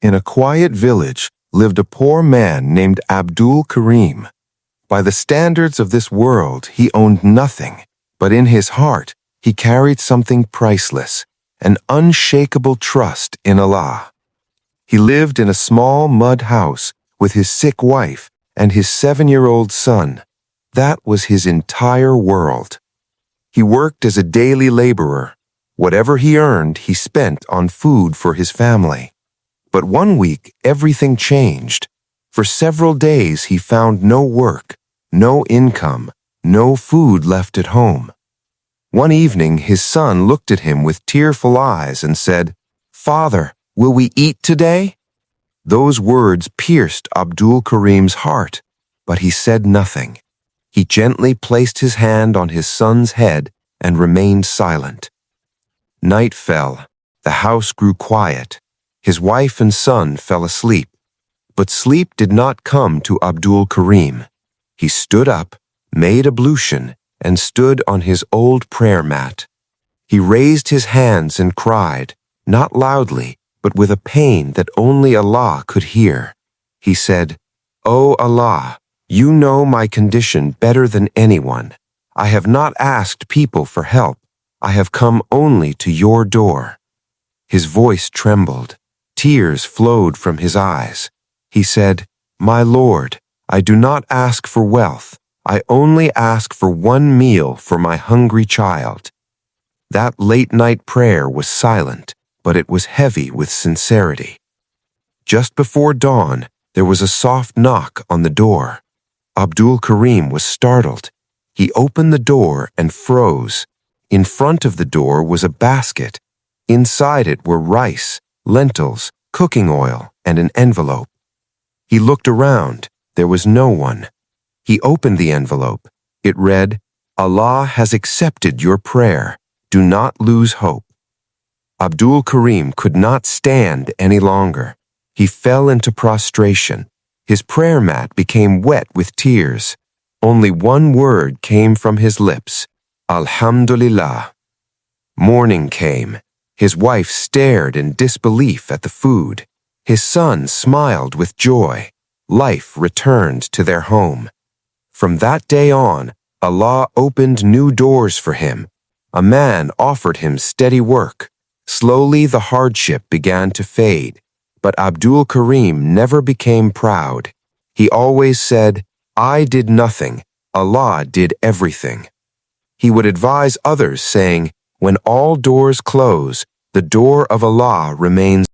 In a quiet village lived a poor man named Abdul Karim. By the standards of this world, he owned nothing, but in his heart, he carried something priceless, an unshakable trust in Allah. He lived in a small mud house with his sick wife and his 7-year-old son. That was his entire world. He worked as a daily laborer. Whatever he earned, he spent on food for his family. But one week, everything changed. For several days, he found no work, no income, no food left at home. One evening, his son looked at him with tearful eyes and said, "Father, will we eat today?" Those words pierced Abdul Karim's heart, but he said nothing. He gently placed his hand on his son's head and remained silent. Night fell. The house grew quiet. His wife and son fell asleep. But sleep did not come to Abdul Karim. He stood up, made ablution, and stood on his old prayer mat. He raised his hands and cried, not loudly, but with a pain that only Allah could hear. He said, "O Allah, you know my condition better than anyone. I have not asked people for help. I have come only to your door." His voice trembled. Tears flowed from his eyes. He said, "My Lord, I do not ask for wealth. I only ask for one meal for my hungry child." That late-night prayer was silent, but it was heavy with sincerity. Just before dawn, there was a soft knock on the door. Abdul Karim was startled. He opened the door and froze. In front of the door was a basket. Inside it were rice, lentils, cooking oil, and an envelope. He looked around. There was no one. He opened the envelope. It read, "Allah has accepted your prayer. Do not lose hope." Abdul Karim could not stand any longer. He fell into prostration. His prayer mat became wet with tears. Only one word came from his lips, "Alhamdulillah." Morning came. His wife stared in disbelief at the food. His son smiled with joy. Life returned to their home. From that day on, Allah opened new doors for him. A man offered him steady work. Slowly the hardship began to fade, but Abdul Karim never became proud. He always said, "I did nothing, Allah did everything." He would advise others saying, "When all doors close, the door of Allah remains